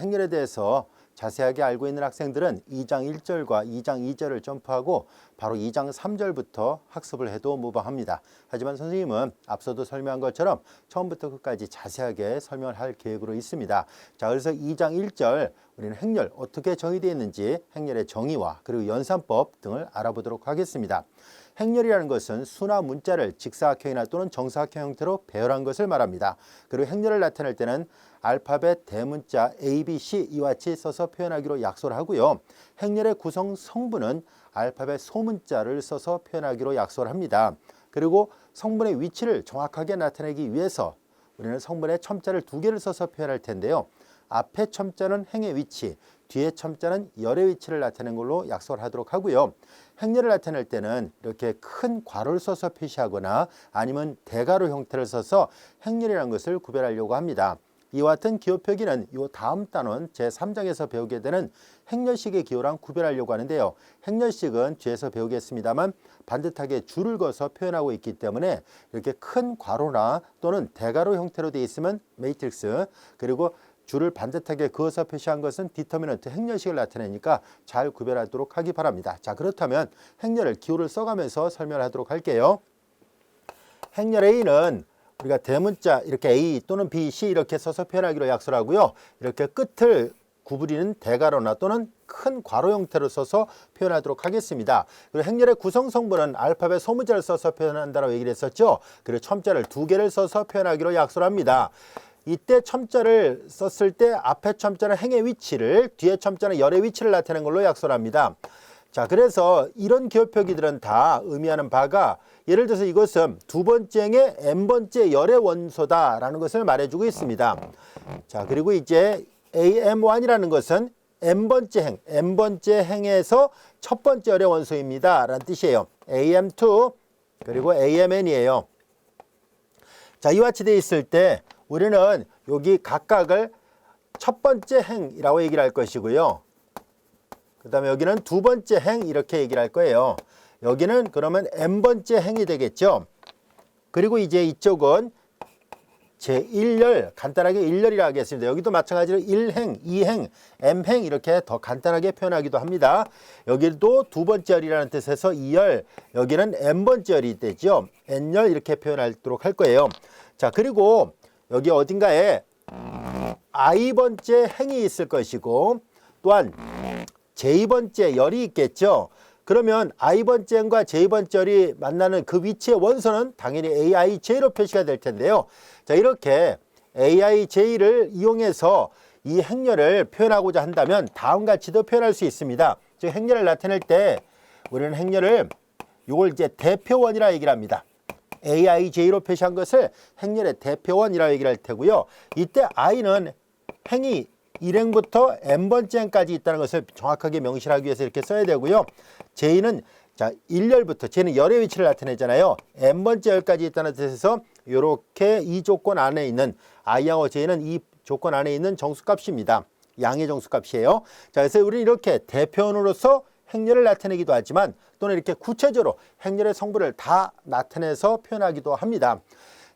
행렬에 대해서 자세하게 알고 있는 학생들은 2장 1절과 2장 2절을 점프하고 바로 2장 3절부터 학습을 해도 무방합니다. 하지만 선생님은 앞서도 설명한 것처럼 처음부터 끝까지 자세하게 설명을 할 계획으로 있습니다. 자, 그래서 2장 1절 우리는 행렬 어떻게 정의되어 있는지 행렬의 정의와 그리고 연산법 등을 알아보도록 하겠습니다. 행렬이라는 것은 수나 문자를 직사각형이나 또는 정사각형 형태로 배열한 것을 말합니다. 그리고 행렬을 나타낼 때는 알파벳 대문자 A, B, C 이와 같이 써서 표현하기로 약속을 하고요. 행렬의 구성 성분은 알파벳 소문자를 써서 표현하기로 약속을 합니다. 그리고 성분의 위치를 정확하게 나타내기 위해서 우리는 성분의 첨자를 2개를 써서 표현할 텐데요. 앞에 첨자는 행의 위치, 뒤에 첨자는 열의 위치를 나타내는 걸로 약속을 하도록 하고요. 행렬을 나타낼 때는 이렇게 큰 괄호를 써서 표시하거나 아니면 대괄호 형태를 써서 행렬이라는 것을 구별하려고 합니다. 이와 같은 기호 표기는 이 다음 단원 제3장에서 배우게 되는 행렬식의 기호랑 구별하려고 하는데요. 행렬식은 뒤에서 배우겠습니다만 반듯하게 줄을 그어서 표현하고 있기 때문에 이렇게 큰 괄호나 또는 대괄호 형태로 되어 있으면 매트릭스, 그리고 줄을 반듯하게 그어서 표시한 것은 디터미넌트 행렬식을 나타내니까 잘 구별하도록 하기 바랍니다. 자, 그렇다면 행렬을 기호를 써가면서 설명을 하도록 할게요. 행렬 A는 우리가 대문자 이렇게 A 또는 B, C 이렇게 써서 표현하기로 약속하고요. 이렇게 끝을 구부리는 대괄호나 또는 큰 괄호 형태로 써서 표현하도록 하겠습니다. 그리고 행렬의 구성 성분은 알파벳 소문자를 써서 표현한다고 얘기를 했었죠. 그리고 첨자를 2개를 써서 표현하기로 약속합니다. 이때 첨자를 썼을 때 앞에 첨자는 행의 위치를, 뒤에 첨자는 열의 위치를 나타내는 걸로 약속합니다. 자, 그래서 이런 기호 표기들은 다 의미하는 바가 예를 들어서 이것은 두 번째 행의 n번째 열의 원소다라는 것을 말해주고 있습니다. 자, 그리고 이제 AM1이라는 것은 n번째 행에서 첫 번째 열의 원소입니다 라는 뜻이에요. AM2 그리고 AMN이에요. 자, 이와 같이 되어 있을 때 우리는 여기 각각을 첫 번째 행이라고 얘기를 할 것이고요. 그 다음에 여기는 두 번째 행 이렇게 얘기를 할 거예요. 여기는 그러면 n번째 행이 되겠죠. 그리고 이제 이쪽은 제1열, 간단하게 1열이라 하겠습니다. 여기도 마찬가지로 1행, 2행, m행 이렇게 더 간단하게 표현하기도 합니다. 여기도 두 번째 열이라는 뜻에서 2열, 여기는 n번째 열이 되죠. n열 이렇게 표현하도록 할 거예요. 자, 그리고 여기 어딘가에 i번째 행이 있을 것이고 또한 j 번째 열이 있겠죠. 그러면 i번째 행과 j번째 열이 만나는 그 위치의 원소는 당연히 aij로 표시가 될 텐데요. 자, 이렇게 aij를 이용해서 이 행렬을 표현하고자 한다면 다음과 같이도 표현할 수 있습니다. 즉 행렬을 나타낼 때 우리는 행렬을 이걸 이제 대표원이라 얘기를 합니다. aij로 표시한 것을 행렬의 대표원이라고 얘기를 할 테고요. 이때 i는 행이 1행부터 n번째 행까지 있다는 것을 정확하게 명시하기 위해서 이렇게 써야 되고요. j는 자 1열부터 j는 열의 위치를 나타내잖아요. n번째 열까지 있다는 뜻에서 이렇게 이 조건 안에 있는 i하고 j는 이 조건 안에 있는 정수값입니다. 양의 정수값이에요. 자, 그래서 우리는 이렇게 대표원으로서 행렬을 나타내기도 하지만 또는 이렇게 구체적으로 행렬의 성분을 다 나타내서 표현하기도 합니다.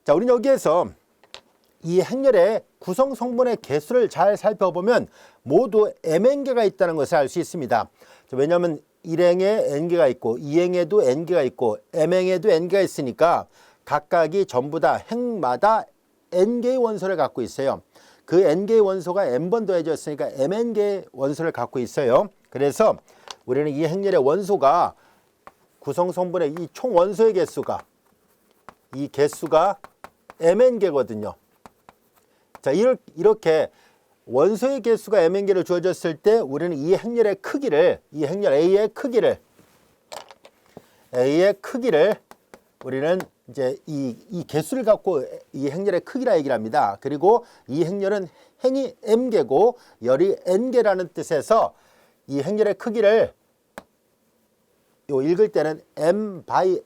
자, 우리는 여기에서 이 행렬의 구성 성분의 개수를 잘 살펴보면 모두 mn개가 있다는 것을 알 수 있습니다. 왜냐하면 1행에 n개가 있고 2행에도 n개가 있고 m행에도 n개가 있으니까 각각이 전부 다 행마다 n개의 원소를 갖고 있어요. 그 n개의 원소가 n번 더해져 있으니까 mn개의 원소를 갖고 있어요. 그래서 우리는 이 행렬의 원소가 구성 성분의 이 총 원소의 개수가 이 개수가 mn개거든요. 자, 이렇게 원소의 개수가 mn개로 주어졌을 때 우리는 이 행렬의 크기를, 이 행렬 A의 크기를 우리는 이제 이 개수를 갖고 이 행렬의 크기라 얘기를 합니다. 그리고 이 행렬은 행이 m개고 열이 n개라는 뜻에서 이 행렬의 크기를 읽을 때는 m by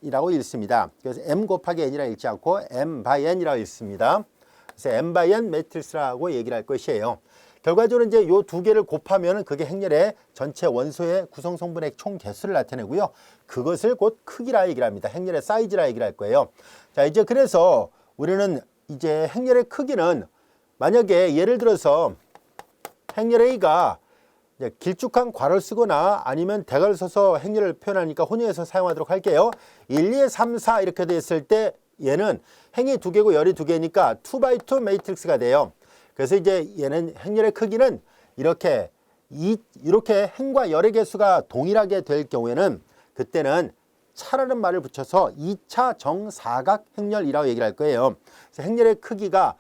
n이라고 읽습니다. 그래서 m 곱하기 n이라 읽지 않고 m by n이라고 읽습니다. 그래서 m by n 매트릭스라고 얘기를 할 것이에요. 결과적으로 이제 이 두 개를 곱하면 그게 행렬의 전체 원소의 구성 성분의 총 개수를 나타내고요. 그것을 곧 크기라 얘기를 합니다. 행렬의 사이즈라 얘기를 할 거예요. 자, 이제 그래서 우리는 이제 행렬의 크기는 만약에 예를 들어서 행렬 A가 길쭉한 괄호를 쓰거나 아니면 대괄호를 써서 행렬을 표현하니까 혼용해서 사용하도록 할게요. 1, 2, 3, 4 이렇게 됐을 때 얘는 행이 2개고 열이 2개니까 2x2 매트릭스가 돼요. 그래서 이제 얘는 행렬의 크기는 이렇게 행과 열의 개수가 동일하게 될 경우에는 그때는 차라는 말을 붙여서 2차 정사각 행렬이라고 얘기를 할 거예요. 그래서 행렬의 크기가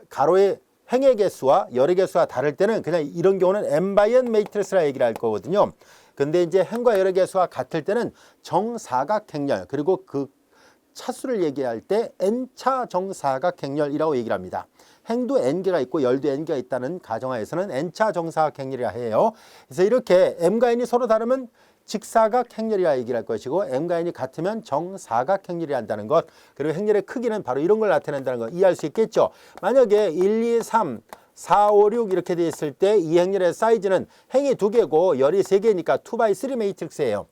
가로의 행의 개수와 열의 개수가 다를 때는 그냥 이런 경우는 n/n 매트릭스라 얘기를 할 거거든요. 근데 이제 행과 열의 개수가 같을 때는 정사각 행렬, 그리고 그 차수를 얘기할 때 n차 정사각 행렬이라고 얘기를 합니다. 행도 n개가 있고 열도 n개가 있다는 가정하에서는 n차 정사각 행렬이라 해요. 그래서 이렇게 m과 n이 서로 다르면 직사각 행렬이라 얘기를 할 것이고 m과 n이 같으면 정사각 행렬이 한다는 것, 그리고 행렬의 크기는 바로 이런 걸 나타낸다는 걸 이해할 수 있겠죠. 만약에 1, 2, 3, 4, 5, 6 이렇게 돼 있을 때 이 행렬의 사이즈는 행이 2개고 열이 3개니까 2x3 매트릭스예요.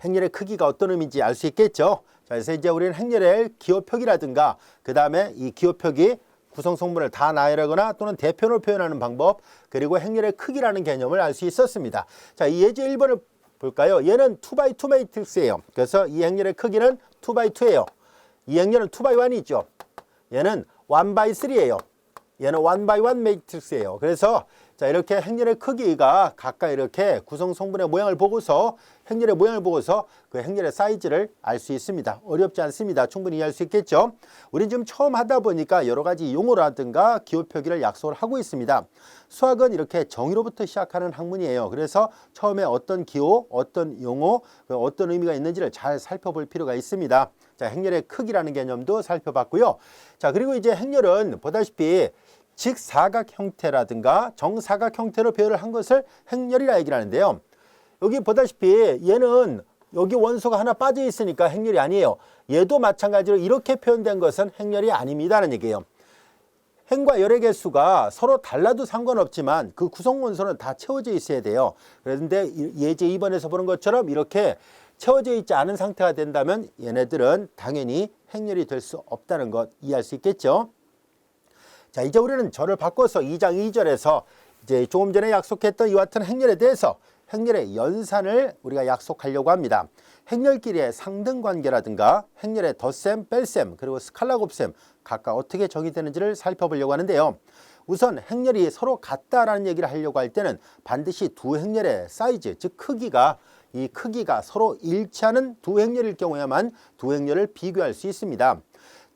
행렬의 크기가 어떤 의미인지 알 수 있겠죠. 자, 그래서 이제 우리는 행렬의 기호표기라든가 그 다음에 이 기호표기 구성 성분을 다 나열하거나 또는 대표로 표현하는 방법, 그리고 행렬의 크기라는 개념을 알 수 있었습니다. 자, 이 예제 1번을 볼까요? 얘는 2x2 매트릭스예요. 그래서 이 행렬의 크기는 2x2예요. 이 행렬은 2x1이죠. 얘는 1x3예요. 얘는 1x1 매트릭스예요. 그래서 자, 이렇게 행렬의 크기가 각각 이렇게 구성 성분의 모양을 보고서 행렬의 모양을 보고서 그 행렬의 사이즈를 알 수 있습니다. 어렵지 않습니다. 충분히 이해할 수 있겠죠. 우리 지금 처음 하다 보니까 여러 가지 용어라든가 기호 표기를 약속을 하고 있습니다. 수학은 이렇게 정의로부터 시작하는 학문이에요. 그래서 처음에 어떤 기호, 어떤 용어, 어떤 의미가 있는지를 잘 살펴볼 필요가 있습니다. 자, 행렬의 크기라는 개념도 살펴봤고요. 자, 그리고 이제 행렬은 보다시피 직사각 형태라든가 정사각 형태로 표현을 한 것을 행렬이라 얘기를 하는데요. 여기 보다시피 얘는 여기 원소가 하나 빠져 있으니까 행렬이 아니에요. 얘도 마찬가지로 이렇게 표현된 것은 행렬이 아닙니다라는 얘기예요. 행과 열의 개수가 서로 달라도 상관없지만 그 구성 원소는 다 채워져 있어야 돼요. 그런데 예제 2번에서 보는 것처럼 이렇게 채워져 있지 않은 상태가 된다면 얘네들은 당연히 행렬이 될 수 없다는 것 이해할 수 있겠죠. 자, 이제 우리는 절을 바꿔서 2장 2절에서 이제 조금 전에 약속했던 이와 같은 행렬에 대해서 행렬의 연산을 우리가 약속하려고 합니다. 행렬끼리의 상등관계라든가 행렬의 덧셈, 뺄셈, 그리고 스칼라 곱셈 각각 어떻게 정의되는지를 살펴보려고 하는데요. 우선 행렬이 서로 같다라는 얘기를 하려고 할 때는 반드시 두 행렬의 사이즈, 즉 이 크기가 서로 일치하는 두 행렬일 경우에만 두 행렬을 비교할 수 있습니다.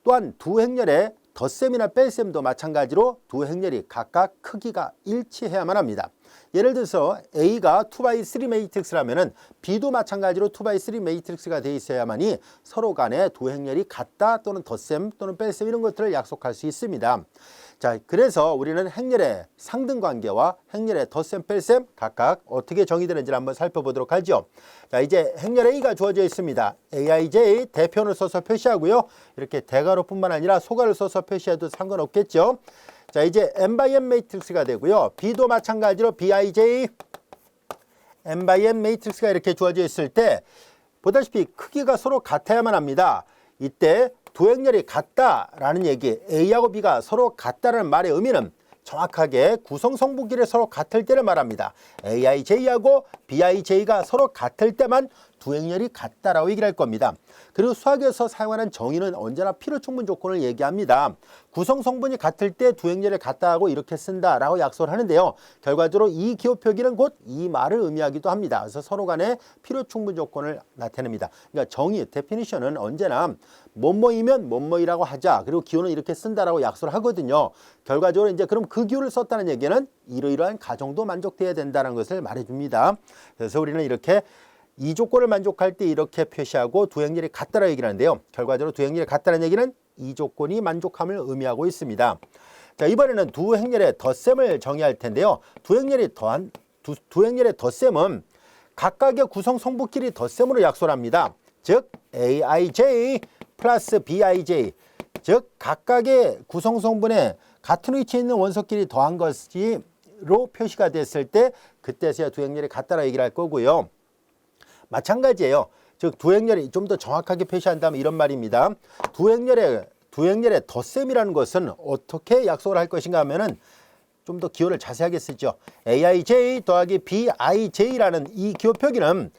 또한 두 행렬의 덧셈이나 뺄셈도 마찬가지로 두 행렬이 각각 크기가 일치해야만 합니다. 예를 들어서 A가 2x3 매트릭스라면 B도 마찬가지로 2x3 매트릭스가 되어 있어야만이 서로 간에 두 행렬이 같다 또는 덧셈 또는 뺄셈 이런 것들을 약속할 수 있습니다. 자, 그래서 우리는 행렬의 상등관계와 행렬의 덧셈, 뺄셈 각각 어떻게 정의되는지를 한번 살펴보도록 하죠. 자, 이제 행렬 A가 주어져 있습니다. AIJ 대표를 써서 표시하고요. 이렇게 대괄호뿐만 아니라 소괄호를 써서 표시해도 상관없겠죠. 자, 이제 n/n 매트릭스가 되고요. B도 마찬가지로 BIJ n/n 매트릭스가 이렇게 주어져 있을 때 보다시피 크기가 서로 같아야만 합니다. 이때 두 행렬이 같다라는 얘기, A하고 B가 서로 같다라는 말의 의미는 정확하게 구성 성분끼리 서로 같을 때를 말합니다. AIJ하고 BIJ가 서로 같을 때만 두 행렬이 같다라고 얘기를 할 겁니다. 그리고 수학에서 사용하는 정의는 언제나 필요 충분 조건을 얘기합니다. 구성 성분이 같을 때 두 행렬이 같다 하고 이렇게 쓴다라고 약속을 하는데요. 결과적으로 이 기호 표기는 곧 이 말을 의미하기도 합니다. 그래서 서로 간에 필요 충분 조건을 나타냅니다. 그러니까 정의, 데피니션은 언제나 뭐뭐이면 뭐뭐이라고 하자. 그리고 기호는 이렇게 쓴다라고 약속을 하거든요. 결과적으로 이제 그럼 그 기호를 썼다는 얘기는 이러이러한 가정도 만족돼야 된다는 것을 말해줍니다. 그래서 우리는 이렇게 이 조건을 만족할 때 이렇게 표시하고 두 행렬이 같다라고 얘기를 하는데요. 결과적으로 두 행렬이 같다는 얘기는 이 조건이 만족함을 의미하고 있습니다. 자, 이번에는 두 행렬의 덧셈을 정의할 텐데요. 두 행렬의 덧셈은 각각의 구성 성분끼리 덧셈으로 약속을 합니다. 즉 AIJ 플러스 BIJ, 즉 각각의 구성 성분에 같은 위치에 있는 원소끼리 더한 것으로 표시가 됐을 때 그때서야 두 행렬이 같다라고 얘기를 할 거고요. 마찬가지예요. 즉 두 행렬이 좀 더 정확하게 표시한다면 이런 말입니다. 두 행렬의 덧셈이라는 것은 어떻게 약속을 할 것인가 하면은 좀 더 기호를 자세하게 쓰죠. aij 더하기 bij라는 이 기호 표기는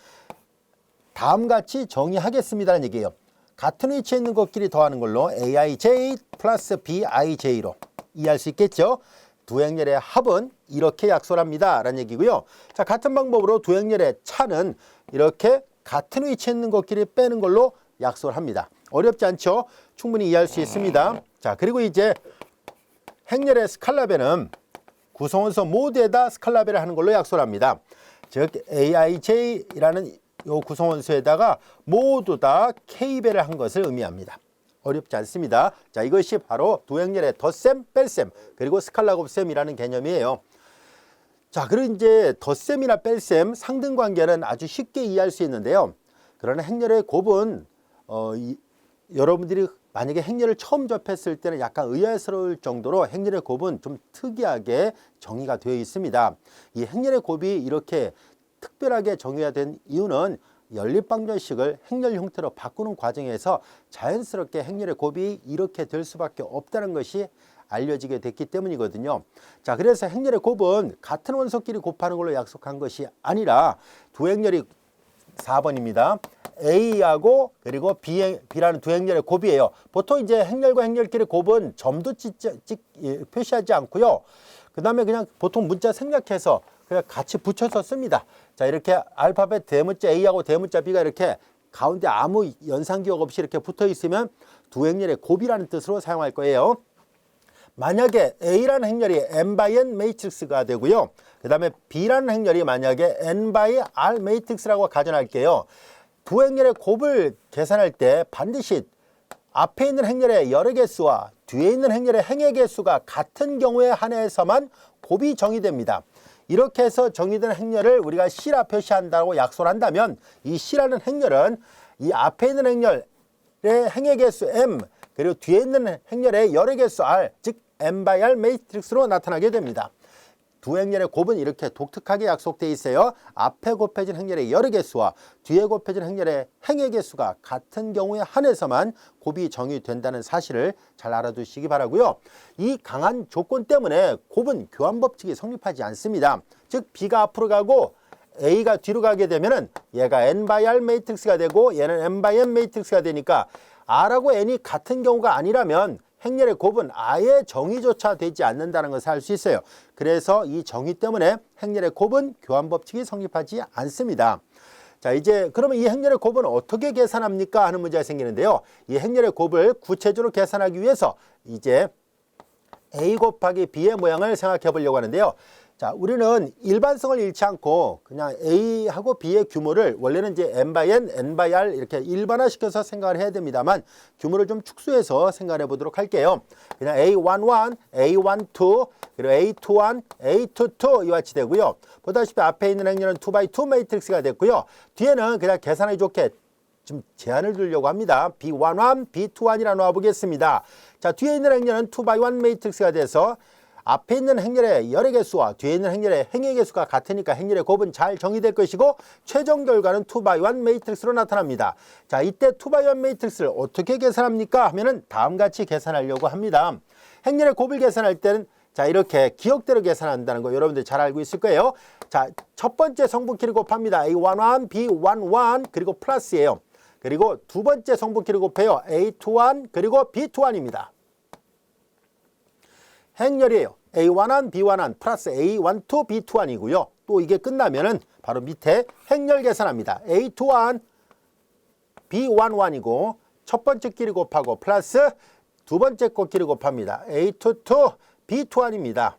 다음같이 정의하겠습니다라는 얘기예요. 같은 위치에 있는 것끼리 더하는 걸로 aij 플러스 bij로 이해할 수 있겠죠. 두 행렬의 합은 이렇게 약소를 합니다 라는 얘기고요. 자, 같은 방법으로 두 행렬의 차는 이렇게 같은 위치에 있는 것끼리 빼는 걸로 약소를 합니다. 어렵지 않죠? 충분히 이해할 수 있습니다. 자, 그리고 이제 행렬의 스칼라배는 구성원소 모두에다 스칼라배를 하는 걸로 약소를 합니다. 즉 aij라는 요 구성원소에다가 모두 다 k배를 한 것을 의미합니다. 어렵지 않습니다. 자, 이것이 바로 두 행렬의 덧셈, 뺄셈, 그리고 스칼라 곱셈이라는 개념이에요. 자, 그리고 이제 덧셈이나 뺄셈, 상등관계는 아주 쉽게 이해할 수 있는데요. 그러나 행렬의 곱은 여러분들이 만약에 행렬을 처음 접했을 때는 약간 의아스러울 정도로 행렬의 곱은 좀 특이하게 정의가 되어 있습니다. 이 행렬의 곱이 이렇게 특별하게 정의가 된 이유는 연립방정식을 행렬 형태로 바꾸는 과정에서 자연스럽게 행렬의 곱이 이렇게 될 수밖에 없다는 것이 알려지게 됐기 때문이거든요. 자, 그래서 행렬의 곱은 같은 원소끼리 곱하는 걸로 약속한 것이 아니라 두 행렬이 4번입니다. A하고 그리고 B라는 두 행렬의 곱이에요. 보통 이제 행렬과 행렬끼리 곱은 점도 표시하지 않고요. 그 다음에 그냥 보통 문자 생략해서 그냥 같이 붙여서 씁니다. 자, 이렇게 알파벳 대문자 A하고 대문자 B가 이렇게 가운데 아무 연상기억 없이 이렇게 붙어 있으면 두 행렬의 곱이라는 뜻으로 사용할 거예요. 만약에 A라는 행렬이 n/n 매트릭스가 되고요. 그 다음에 B라는 행렬이 만약에 n/r 매트릭스라고 가정할게요. 두 행렬의 곱을 계산할 때 반드시 앞에 있는 행렬의 열의 개수와 뒤에 있는 행렬의 행의 개수가 같은 경우에 한해서만 곱이 정의됩니다. 이렇게 해서 정의된 행렬을 우리가 C라 표시한다고 약속을 한다면 이 C라는 행렬은 이 앞에 있는 행렬의 행의 개수 M 그리고 뒤에 있는 행렬의 열의 개수 R, 즉 n/r 매트릭스로 나타나게 됩니다. 두 행렬의 곱은 이렇게 독특하게 약속되어 있어요. 앞에 곱해진 행렬의 열의 개수와 뒤에 곱해진 행렬의 행의 개수가 같은 경우에 한해서만 곱이 정의된다는 사실을 잘 알아두시기 바라고요. 이 강한 조건 때문에 곱은 교환법칙이 성립하지 않습니다. 즉 B가 앞으로 가고 A가 뒤로 가게 되면은 얘가 n/r 매트릭스가 되고 얘는 n/n 매트릭스가 되니까 R하고 N이 같은 경우가 아니라면 행렬의 곱은 아예 정의조차 되지 않는다는 것을 알 수 있어요. 그래서 이 정의 때문에 행렬의 곱은 교환법칙이 성립하지 않습니다. 자, 이제 그러면 이 행렬의 곱은 어떻게 계산합니까 하는 문제가 생기는데요. 이 행렬의 곱을 구체적으로 계산하기 위해서 이제 A 곱하기 B의 모양을 생각해 보려고 하는데요. 자, 우리는 일반성을 잃지 않고 그냥 A하고 B의 규모를 원래는 이제 n/n, n/r 이렇게 일반화시켜서 생각을 해야 됩니다만 규모를 좀 축소해서 생각해 보도록 할게요. 그냥 A11, A12, 그리고 A21, A22 이와 같이 되고요. 보다시피 앞에 있는 행렬은 2x2 매트릭스가 됐고요. 뒤에는 그냥 계산하기 좋게 좀 제한을 두려고 합니다. B11, B21이라 놓아보겠습니다. 자, 뒤에 있는 행렬은 2x1 매트릭스가 돼서 앞에 있는 행렬의 열의 개수와 뒤에 있는 행렬의 행의 개수가 같으니까 행렬의 곱은 잘 정의될 것이고 최종 결과는 2x1 매트릭스로 나타납니다. 자, 이때 2x1 매트릭스를 어떻게 계산합니까 하면은 다음같이 계산하려고 합니다. 행렬의 곱을 계산할 때는 자, 이렇게 기억대로 계산한다는 거 여러분들 잘 알고 있을 거예요. 자, 첫 번째 성분끼리 곱합니다. A11, B11 그리고 플러스예요. 그리고 두 번째 성분끼리 곱해요. A21 그리고 B21입니다. 행렬이에요. A11, B11 플러스 A12, B21이고요. 또 이게 끝나면은 바로 밑에 행렬 계산합니다. A21, B11이고 첫 번째 끼리 곱하고 플러스 두 번째 것끼리 곱합니다. A22, B21입니다.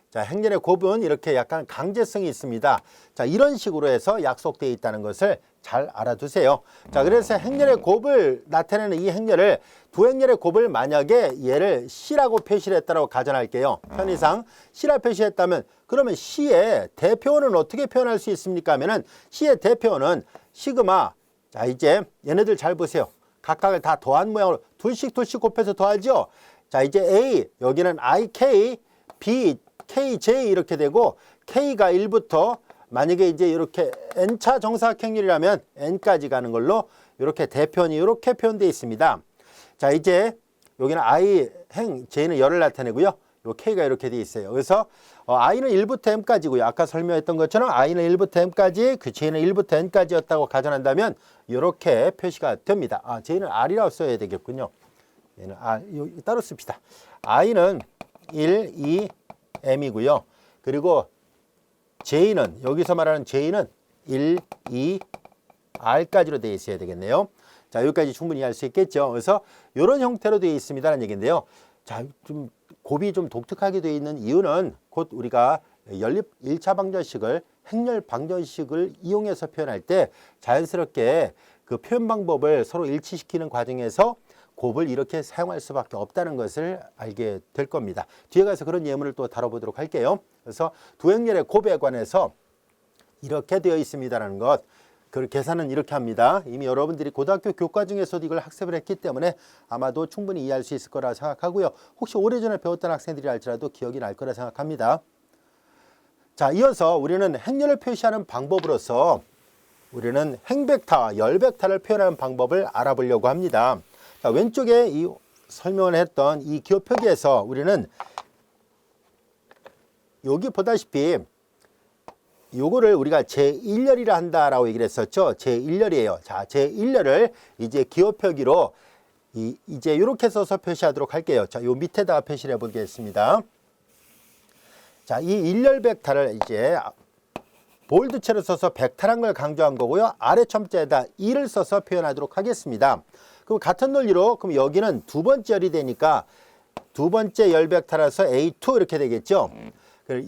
자, 행렬의 곱은 이렇게 약간 강제성이 있습니다. 자, 이런 식으로 해서 약속되어 있다는 것을 잘 알아두세요. 자, 그래서 행렬의 곱을 나타내는 이 행렬을 두 행렬의 곱을 만약에 얘를 C라고 표시를 했다고 가정할게요. 편의상 C라 표시했다면 그러면 C의 대표원은 어떻게 표현할 수 있습니까 하면은 C의 대표원은 시그마. 자, 이제 얘네들 잘 보세요. 각각을 다 더한 모양으로 둘씩 곱해서 더하죠. 자, 이제 A 여기는 IK, B KJ 이렇게 되고 K가 1부터 만약에 이제 이렇게 N차 정사각형률이라면 N까지 가는 걸로 이렇게 대표원이 이렇게 표현되어 있습니다. 자, 이제 여기는 I 행 J는 열을 나타내고요. 요 K가 이렇게 돼 있어요. 그래서 I는 1부터 M까지고요. 아까 설명했던 것처럼 I는 1부터 M까지, 그 J는 1부터 N까지였다고 가정한다면 이렇게 표시가 됩니다. J는 R이라고 써야 되겠군요. 얘는 따로 씁시다. I는 1, 2, M이고요. 그리고 J는 여기서 말하는 J는 1, 2, R까지로 되어 있어야 되겠네요. 자, 여기까지 충분히 이해할 수 있겠죠. 그래서 이런 형태로 되어 있습니다라는 얘기인데요. 자, 좀 곱이 좀 독특하게 되어 있는 이유는 곧 우리가 연립 1차 방정식을 행렬 방정식을 이용해서 표현할 때 자연스럽게 그 표현 방법을 서로 일치시키는 과정에서 곱을 이렇게 사용할 수밖에 없다는 것을 알게 될 겁니다. 뒤에 가서 그런 예문을 또 다뤄보도록 할게요. 그래서 두 행렬의 곱에 관해서 이렇게 되어 있습니다라는 것, 그 계산은 이렇게 합니다. 이미 여러분들이 고등학교 교과 중에서도 이걸 학습을 했기 때문에 아마도 충분히 이해할 수 있을 거라 생각하고요. 혹시 오래전에 배웠던 학생들이 할지라도 기억이 날 거라 생각합니다. 자, 이어서 우리는 행렬을 표시하는 방법으로서 우리는 행벡터와 열벡터를 표현하는 방법을 알아보려고 합니다. 자, 왼쪽에 이 설명을 했던 이 기호 표기에서 우리는 여기 보다시피 요거를 우리가 제1열이라 한다라고 얘기를 했었죠. 제1열이에요. 자, 제1열을 이제 기호 표기로 이제 이렇게 써서 표시하도록 할게요. 자, 요 밑에다가 표시를 해보겠습니다. 자, 이 1열 벡터를 이제 볼드체로 써서 벡터란 걸 강조한 거고요. 아래 첨자에다 2를 써서 표현하도록 하겠습니다. 그럼 같은 논리로 그럼 여기는 두 번째 열이 되니까 두 번째 열 벡터라서 A2 이렇게 되겠죠.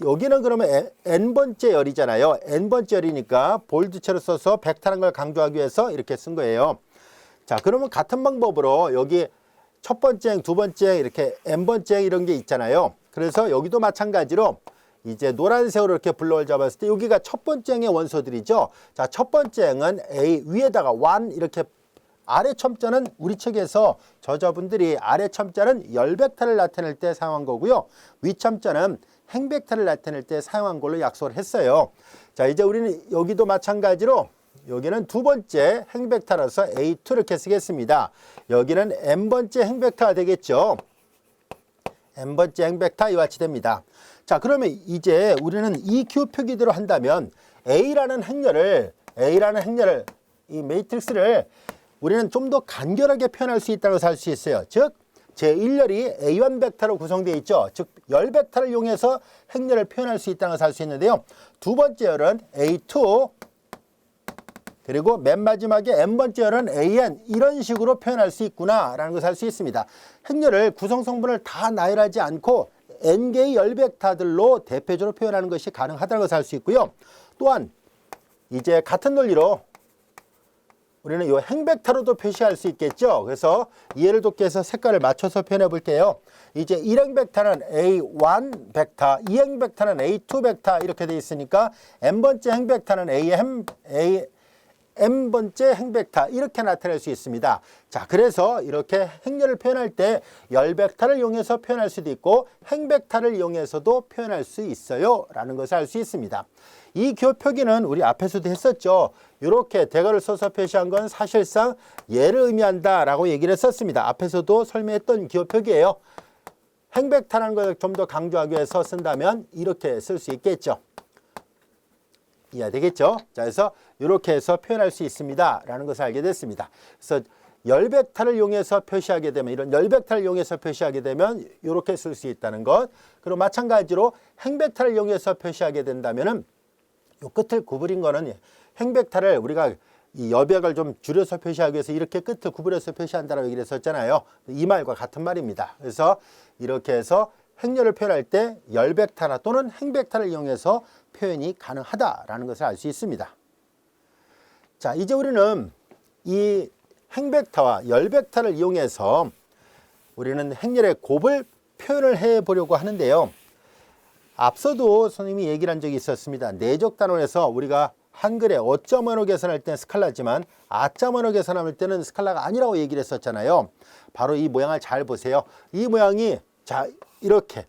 여기는 그러면 n번째 열이잖아요. n번째 열이니까 볼드체로 써서 벡터란 걸 강조하기 위해서 이렇게 쓴 거예요. 자, 그러면 같은 방법으로 여기 첫 번째 행, 두 번째 행, 이렇게 n번째 행 이런 게 있잖아요. 그래서 여기도 마찬가지로 이제 노란색으로 이렇게 블록을 잡았을 때 여기가 첫 번째 행의 원소들이죠. 자, 첫 번째 행은 A 위에다가 1 이렇게, 아래 첨자는 우리 책에서 저자분들이 아래 첨자는 열 벡터를 나타낼 때 사용한 거고요. 위 첨자는 행벡터를 나타낼 때 사용한 걸로 약속을 했어요. 자, 이제 우리는 여기도 마찬가지로 여기는 두 번째 행벡터라서 A2 이렇게 쓰겠습니다. 여기는 n번째 행벡터가 되겠죠. n번째 행벡터 이와 같이 됩니다. 자, 그러면 이제 우리는 이 기호 표기대로 한다면 A라는 행렬을 이 매트릭스를 우리는 좀 더 간결하게 표현할 수 있다고 할 수 있어요. 즉 제1열이 A1 벡터로 구성되어 있죠. 즉 열 벡터를 이용해서 행렬을 표현할 수 있다는 것을 알 수 있는데요. 두 번째 열은 A2 그리고 맨 마지막에 n번째 열은 AN 이런 식으로 표현할 수 있구나라는 것을 알 수 있습니다. 행렬을 구성 성분을 다 나열하지 않고 n개의 열 벡터들로 대표적으로 표현하는 것이 가능하다는 것을 알 수 있고요. 또한 이제 같은 논리로 우리는 이 행벡터로도 표시할 수 있겠죠. 그래서 이해를 돕기 위해서 색깔을 맞춰서 표현해 볼게요. 이제 1행 벡터는 A1 벡터, 2행 벡터는 A2 벡터 이렇게 돼 있으니까 n번째 행 벡터는 m번째 행 벡터 이렇게 나타낼 수 있습니다. 자, 그래서 이렇게 행렬을 표현할 때 열 벡터를 이용해서 표현할 수도 있고 행 벡터를 이용해서도 표현할 수 있어요 라는 것을 알 수 있습니다. 이 기호 표기는 우리 앞에서도 했었죠. 이렇게 대괄호를 써서 표시한 건 사실상 얘를 의미한다 라고 얘기를 했었습니다. 앞에서도 설명했던 기호 표기예요. 행벡터라는 걸 좀 더 강조하기 위해서 쓴다면 이렇게 쓸 수 있겠죠. 이해되겠죠? 자, 그래서 이렇게 해서 표현할 수 있습니다 라는 것을 알게 됐습니다. 그래서 열 벡터를 이용해서 표시하게 되면, 이런 열 벡터를 이용해서 표시하게 되면 이렇게 쓸 수 있다는 것. 그리고 마찬가지로 행 벡터를 이용해서 표시하게 된다면은 요 끝을 구부린 거는 행벡터를 우리가 이 여백을 좀 줄여서 표시하기 위해서 이렇게 끝을 구부려서 표시한다라고 얘기를 했었잖아요. 이 말과 같은 말입니다. 그래서 이렇게 해서 행렬을 표현할 때 열 벡터나 또는 행 벡터를 이용해서 표현이 가능하다라는 것을 알 수 있습니다. 자, 이제 우리는 이 행 벡터와 열 벡터를 이용해서 우리는 행렬의 곱을 표현을 해 보려고 하는데요. 앞서도 선생님이 얘기를 한 적이 있었습니다. 내적 단원에서 우리가 한글에 어점 언어 계산할 때는 스칼라지만 아점 언어 계산할 때는 스칼라가 아니라고 얘기를 했었잖아요. 바로 이 모양을 잘 보세요. 이 모양이 자 이렇게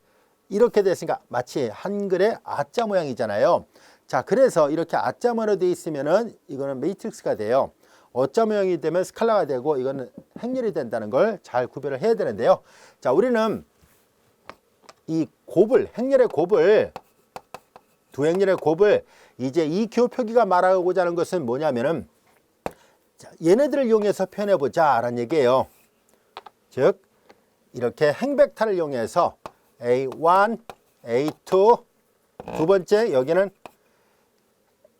됐으니까 마치 한글의 아자 모양이잖아요. 자, 그래서 이렇게 아자 모양으로 되어 있으면은 이거는 매트릭스가 돼요. 어자 모양이 되면 스칼라가 되고 이거는 행렬이 된다는 걸 잘 구별을 해야 되는데요. 자, 우리는 이 곱을, 행렬의 곱을, 두 행렬의 곱을 이제 이 기호 표기가 말하고자 하는 것은 뭐냐면은 자, 얘네들을 이용해서 표현해 보자 라는 얘기예요. 즉 이렇게 행벡터를 이용해서 A1, A2, 두 번째 여기는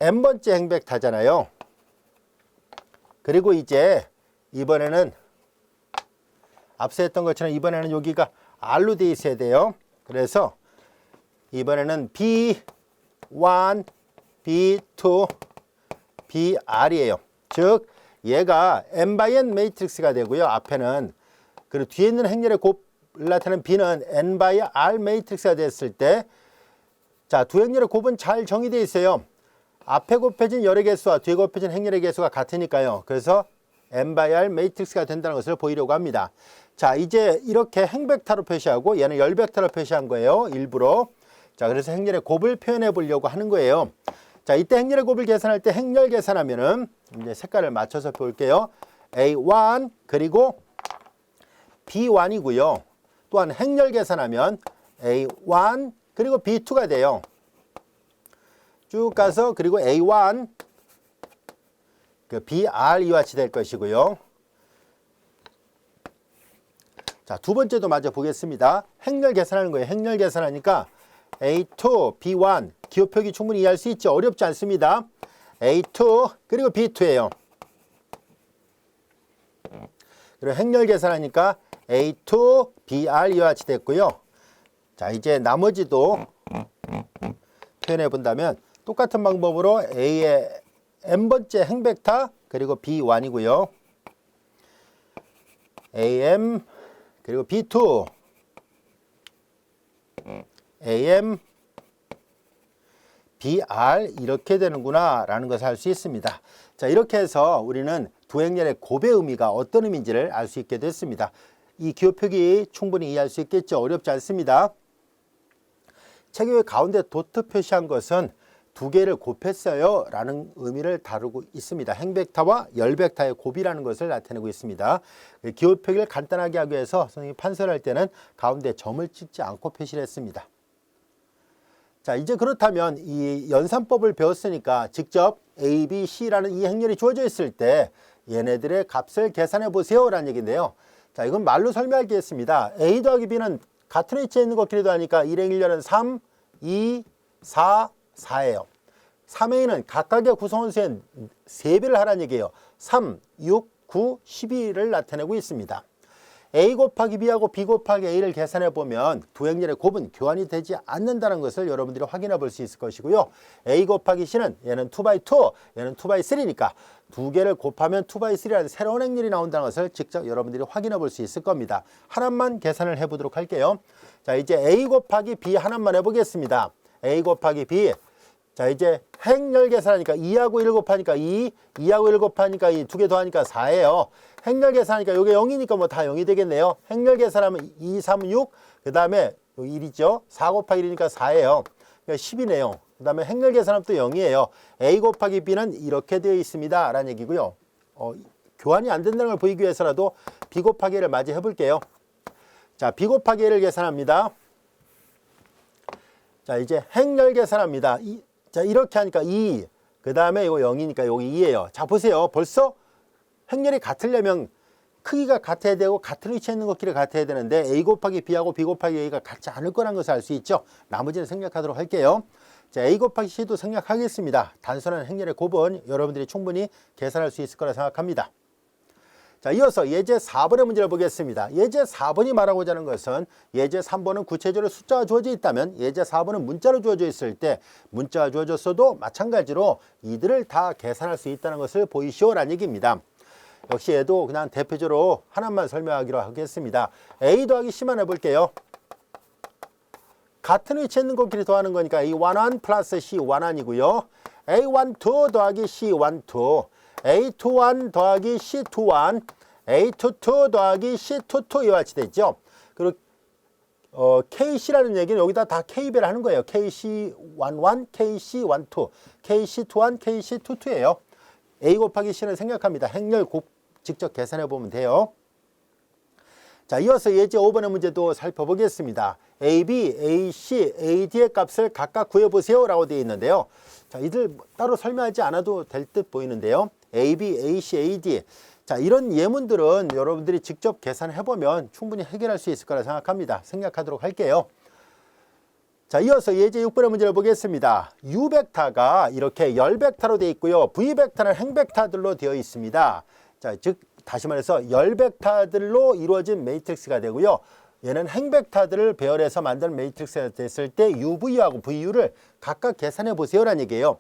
n번째 행벡터잖아요. 그리고 이제 이번에는 앞서 했던 것처럼 이번에는 여기가 R로 되어 있어야 돼요. 그래서 이번에는 B1, B2, BR이에요. 즉 얘가 n by n 매트릭스가 되고요. 앞에는 그리고 뒤에 있는 행렬의 곱을 나타내는 B는 n by R 매트릭스가 됐을 때 자, 두 행렬의 곱은 잘 정의되어 있어요. 앞에 곱해진 열의 개수와 뒤에 곱해진 행렬의 개수가 같으니까요. 그래서 n by R 매트릭스가 된다는 것을 보이려고 합니다. 자, 이제 이렇게 행벡터로 표시하고 얘는 열벡터로 표시한 거예요. 일부러. 자, 그래서 행렬의 곱을 표현해 보려고 하는 거예요. 자, 이때 행렬의 곱을 계산할 때 행렬 계산하면은 이제 색깔을 맞춰서 볼게요. A1 그리고 B1이고요. 또한 행렬 계산하면 A1 그리고 B2가 돼요. 쭉 가서 그리고 A1 그 BR 이와 같이 될 것이고요. 자, 두 번째도 마저 보겠습니다. 행렬 계산하는 거예요. 행렬 계산하니까 A2, B1 기호 표기 충분히 이해할 수 있죠. 어렵지 않습니다. A2 그리고 B2예요. 그리고 행렬 계산하니까 A2, BR 이와 같이 됐고요. 자, 이제 나머지도 표현해 본다면 똑같은 방법으로 A의 n번째 행벡터 그리고 B1이고요. AM 그리고 B2 AM BR 이렇게 되는구나 라는 것을 알 수 있습니다. 자, 이렇게 해서 우리는 두 행렬의 곱의 의미가 어떤 의미인지를 알 수 있게 됐습니다. 이 기호 표기 충분히 이해할 수 있겠죠. 어렵지 않습니다. 책의 가운데 도트 표시한 것은 두 개를 곱했어요 라는 의미를 다루고 있습니다. 행벡터와 열벡터의 곱이라는 것을 나타내고 있습니다. 기호 표기를 간단하게 하기 위해서 선생님이 판서를 할 때는 가운데 점을 찍지 않고 표시를 했습니다. 자, 이제 그렇다면 이 연산법을 배웠으니까 직접 A, B, C라는 이 행렬이 주어져 있을 때 얘네들의 값을 계산해 보세요 라는 얘기인데요. 자, 이건 말로 설명하겠습니다. A 더하기 B는 같은 위치에 있는 것끼리 더하니까 1행 1렬은 3, 2, 4, 4예요. 3A는 각각의 구성원수의 3배를 하라는 얘기예요. 3, 6, 9, 12를 나타내고 있습니다. A 곱하기 B하고 B 곱하기 A를 계산해 보면 두 행렬의 곱은 교환이 되지 않는다는 것을 여러분들이 확인해 볼 수 있을 것이고요. A 곱하기 C는 얘는 2x2, 얘는 2x3니까 두 개를 곱하면 2x3라는 새로운 행렬이 나온다는 것을 직접 여러분들이 확인해 볼 수 있을 겁니다. 하나만 계산을 해보도록 할게요. 자, 이제 A 곱하기 B 하나만 해보겠습니다. A 곱하기 B. 자, 이제 행렬 계산하니까 2하고 1 곱하니까 2, 2하고 1 곱하니까 2, 두 개 더하니까 4예요. 행렬 계산하니까 이게 0이니까 뭐 다 0이 되겠네요. 행렬 계산하면 2, 3, 6, 그 다음에 1이죠. 4 곱하기 1이니까 4예요. 그러니까 10이네요. 그 다음에 행렬 계산하면 또 0이에요. A 곱하기 B는 이렇게 되어 있습니다. 라는 얘기고요. 교환이 안 된다는 걸 보이기 위해서라도 B 곱하기 A를 마저 해볼게요. 자, B 곱하기 A를 계산합니다. 자, 이제 행렬 계산합니다. 자, 이렇게 하니까 2, 그 다음에 이거 0이니까 여기 2예요. 자, 보세요. 벌써 행렬이 같으려면 크기가 같아야 되고 같은 위치에 있는 것끼리 같아야 되는데 A 곱하기 B하고 B 곱하기 A가 같지 않을 거라는 것을 알 수 있죠. 나머지는 생략하도록 할게요. 자, A 곱하기 C도 생략하겠습니다. 단순한 행렬의 곱은 여러분들이 충분히 계산할 수 있을 거라 생각합니다. 자, 이어서 예제 4번의 문제를 보겠습니다. 예제 4번이 말하고자 하는 것은 예제 3번은 구체적으로 숫자가 주어져 있다면 예제 4번은 문자로 주어져 있을 때 문자가 주어졌어도 마찬가지로 이들을 다 계산할 수 있다는 것을 보이시오라는 얘기입니다. 역시 얘도 그냥 대표적으로 하나만 설명하기로 하겠습니다. A 더하기 C만 해볼게요. 같은 위치에 있는 것끼리 더하는 거니까 A11 플러스 C11이고요. A12 더하기 C12, A21 더하기 C21, A22 더하기 C22 이와 같이 되죠. 그리고 KC라는 얘기는 여기다 다 K배를 하는 거예요. KC11, KC12, KC21, KC22예요. A 곱하기 C는 생략합니다. 행렬 곱 직접 계산해 보면 돼요. 자, 이어서 예제 5번의 문제도 살펴보겠습니다. AB, AC, AD의 값을 각각 구해보세요 라고 되어 있는데요. 자, 이들 따로 설명하지 않아도 될 듯 보이는데요. AB, AC, AD. 자, 이런 예문들은 여러분들이 직접 계산해보면 충분히 해결할 수 있을 거라 생각합니다. 생략하도록 할게요. 자, 이어서 예제 6번의 문제를 보겠습니다. U벡터가 이렇게 열벡터로 되어 있고요. V벡터는 행벡터들로 되어 있습니다. 자, 즉 다시 말해서 열벡터들로 이루어진 매트릭스가 되고요. 얘는 행벡터들을 배열해서 만든 매트릭스가 됐을 때 UV하고 VU를 각각 계산해 보세요라는 얘기예요.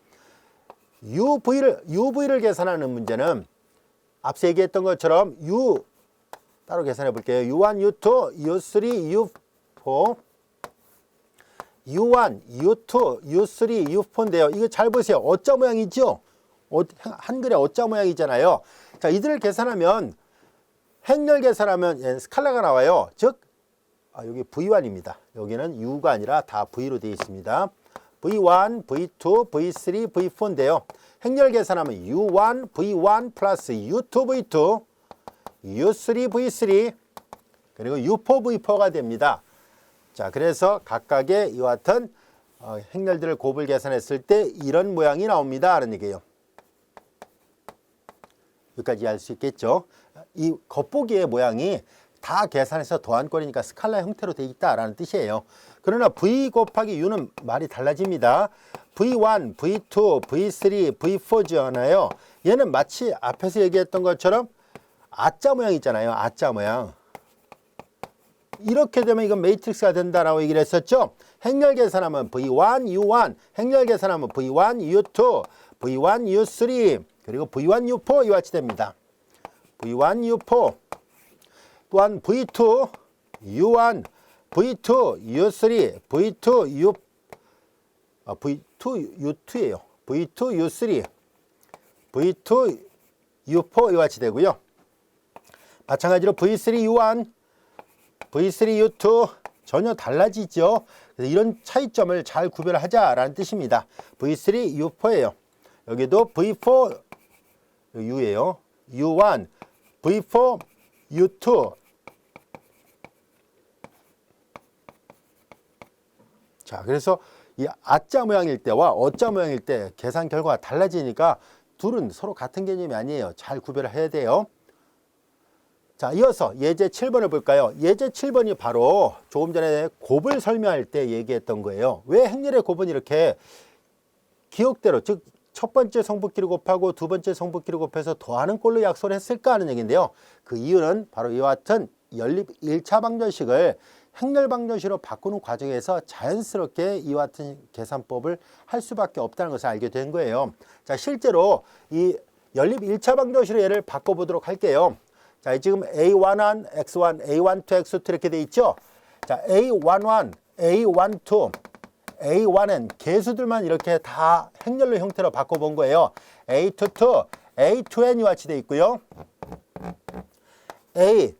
UV를 계산하는 문제는 앞서 얘기했던 것처럼 U 따로 계산해 볼게요. U1, U2, U3, U4 U1, U2, U3, U4인데요. 이거 잘 보세요. 어자 모양이죠? 한글의 어자 모양이잖아요. 자, 이들을 계산하면 행렬 계산하면 스칼라가 나와요. 즉 여기 V1입니다. 여기는 U가 아니라 다 V로 되어 있습니다. V1, V2, V3, V4인데요. 행렬 계산하면 U1, V1 플러스 U2, V2, U3, V3 그리고 U4, V4가 됩니다. 자, 그래서 각각의 이와 같은 행렬들을 곱을 계산했을 때 이런 모양이 나옵니다 라는 얘기예요. 여기까지 알 수 있겠죠. 이 겉보기의 모양이 다 계산해서 더한꼴이니까 스칼라 형태로 되어 있다라는 뜻이에요. 그러나 V 곱하기 U는 말이 달라집니다. V1, V2, V3, V4잖아요. 얘는 마치 앞에서 얘기했던 것처럼 아자 모양 있잖아요. 아자 모양. 이렇게 되면 이건 매트릭스가 된다라고 얘기를 했었죠. 행렬 계산하면 V1, U1, 행렬 계산하면 V1, U2, V1, U3, 그리고 V1, U4 이와 같이 됩니다. V1, U4 또한 V2, U1, V2, U3, V2, V2, U2예요. V2, U3, V2, U4 이와 같이 되고요. 마찬가지로 V3, U1, V3, U2 전혀 달라지죠. 그래서 이런 차이점을 잘 구별하자라는 뜻입니다. V3, U4예요. 여기도 V4, U예요. U1, V4, U2. 자, 그래서 이 아자 모양일 때와 어자 모양일 때 계산 결과가 달라지니까 둘은 서로 같은 개념이 아니에요. 잘 구별을 해야 돼요. 자, 이어서 예제 7번을 볼까요? 예제 7번이 바로 조금 전에 곱을 설명할 때 얘기했던 거예요. 왜 행렬의 곱은 이렇게 기억대로, 즉 첫 번째 성분끼리 곱하고 두 번째 성분끼리 곱해서 더하는 꼴로 약속을 했을까 하는 얘기인데요. 그 이유는 바로 이와 같은 연립 1차 방정식을 행렬 방정식으로 바꾸는 과정에서 자연스럽게 이와 같은 계산법을 할 수밖에 없다는 것을 알게 된 거예요. 자, 실제로 이 연립 1차 방정식으로 얘를 바꿔보도록 할게요. 자, 지금 A11, X1, A12, X2 이렇게 돼 있죠. 자, A11, A12, A1N 개수들만 이렇게 다 행렬로 형태로 바꿔본 거예요. A22, A2N이 같이 돼 있고요. A,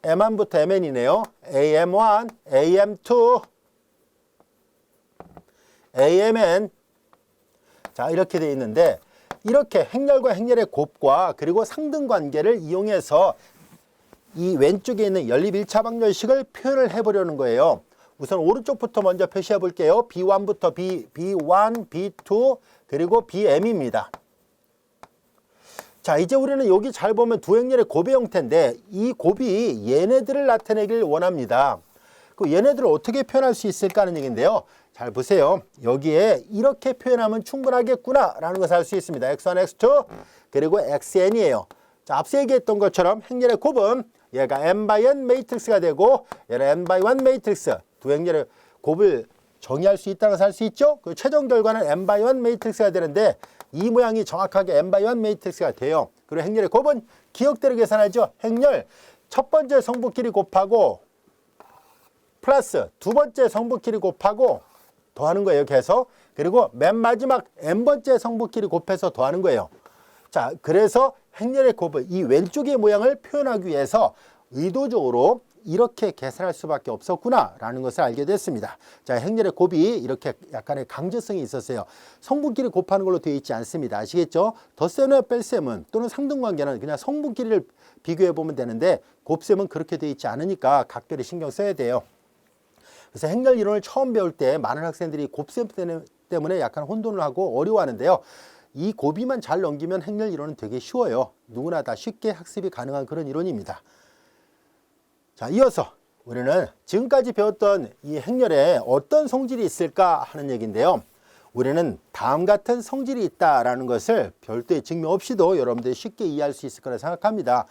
M1부터 MN이네요. AM1, AM2, AMN. 자, 이렇게 돼 있는데 이렇게 행렬과 행렬의 곱과 그리고 상등관계를 이용해서 이 왼쪽에 있는 연립 1차 방정식을 표현을 해보려는 거예요. 우선 오른쪽부터 먼저 표시해 볼게요. B1부터 B1, B2, 그리고 BM입니다. 자, 이제 우리는 여기 잘 보면 두 행렬의 곱의 형태인데 이 곱이 얘네들을 나타내길 원합니다. 그 얘네들을 어떻게 표현할 수 있을까 하는 얘기인데요. 잘 보세요. 여기에 이렇게 표현하면 충분하겠구나 라는 것을 알 수 있습니다. X1, X2, 그리고 XN이에요. 자, 앞서 얘기했던 것처럼 행렬의 곱은 얘가 n×n 매트릭스가 되고 얘는 n×1 매트릭스. 두 행렬의 곱을 정의할 수 있다는 것을 알 수 있죠. 그 최종 결과는 n×1 매트릭스가 되는데 이 모양이 정확하게 n×1 매트릭스가 돼요. 그리고 행렬의 곱은 기억대로 계산하죠. 행렬 첫 번째 성분끼리 곱하고 플러스 두 번째 성분끼리 곱하고 더하는 거예요. 계속. 그리고 맨 마지막 n번째 성분끼리 곱해서 더하는 거예요. 자, 그래서 행렬의 곱을 이 왼쪽의 모양을 표현하기 위해서 의도적으로 이렇게 계산할 수밖에 없었구나라는 것을 알게 됐습니다. 자, 행렬의 곱이 이렇게 약간의 강제성이 있었어요. 성분끼리 곱하는 걸로 되어 있지 않습니다. 아시겠죠? 덧셈이나 뺄셈은 또는 상등관계는 그냥 성분끼리를 비교해 보면 되는데 곱셈은 그렇게 되어 있지 않으니까 각별히 신경 써야 돼요. 그래서 행렬 이론을 처음 배울 때 많은 학생들이 곱셈 때문에 약간 혼돈을 하고 어려워하는데요. 이 고비만 잘 넘기면 행렬 이론은 되게 쉬워요. 누구나 다 쉽게 학습이 가능한 그런 이론입니다. 자, 이어서 우리는 지금까지 배웠던 이 행렬에 어떤 성질이 있을까 하는 얘기인데요. 우리는 다음 같은 성질이 있다라는 것을 별도의 증명 없이도 여러분들이 쉽게 이해할 수 있을 거라 생각합니다.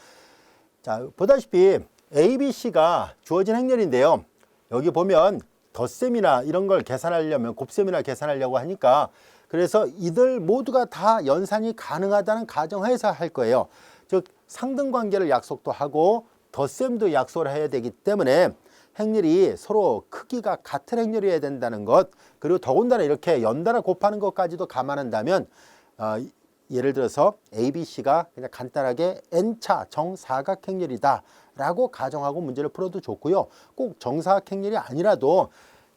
자, 보다시피 A, B, C가 주어진 행렬인데요. 여기 보면 덧셈이나 이런 걸 계산하려면 곱셈이나 계산하려고 하니까 그래서 이들 모두가 다 연산이 가능하다는 가정하에서 할 거예요. 즉 상등관계를 약속도 하고 덧셈도 약속을 해야 되기 때문에 행렬이 서로 크기가 같은 행렬이어야 된다는 것, 그리고 더군다나 이렇게 연달아 곱하는 것까지도 감안한다면 예를 들어서 A, B, C가 그냥 간단하게 N차 정사각 행렬이다 라고 가정하고 문제를 풀어도 좋고요. 꼭 정사각 행렬이 아니라도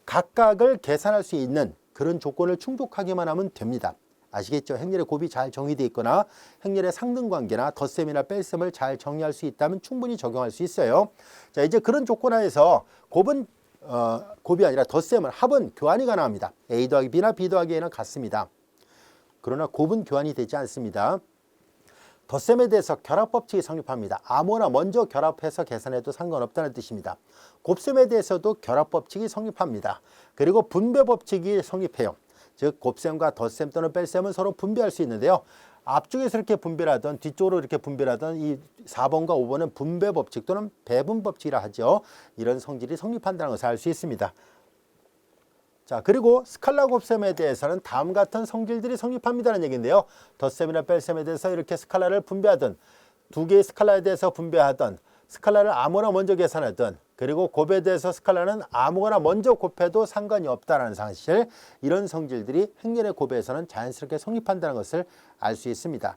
각각을 계산할 수 있는 그런 조건을 충족하기만 하면 됩니다. 아시겠죠? 행렬의 곱이 잘 정의되어 있거나 행렬의 상등관계나 덧셈이나 뺄셈을 잘 정의할 수 있다면 충분히 적용할 수 있어요. 자, 이제 그런 조건 하에서 곱은 곱이 아니라 덧셈은 합은 교환이 가능합니다. A 더하기 B나 B 더하기 A는 같습니다. 그러나 곱은 교환이 되지 않습니다. 덧셈에 대해서 결합법칙이 성립합니다. 아무나 먼저 결합해서 계산해도 상관없다는 뜻입니다. 곱셈에 대해서도 결합법칙이 성립합니다. 그리고 분배법칙이 성립해요. 즉 곱셈과 덧셈 또는 뺄셈은 서로 분배할 수 있는데요. 앞쪽에서 이렇게 분배를 하던 뒤쪽으로 이렇게 분배를 하던 이 4번과 5번은 분배법칙 또는 배분법칙이라 하죠. 이런 성질이 성립한다는 것을 알 수 있습니다. 자, 그리고 스칼라 곱셈에 대해서는 다음 같은 성질들이 성립합니다는 얘기인데요. 덧셈이나 뺄셈에 대해서 이렇게 스칼라를 분배하든 두 개의 스칼라에 대해서 분배하든 스칼라를 아무나 먼저 계산하든 그리고 곱에 대해서 스칼라는 아무거나 먼저 곱해도 상관이 없다는 사실, 이런 성질들이 행렬의 곱에서는 자연스럽게 성립한다는 것을 알 수 있습니다.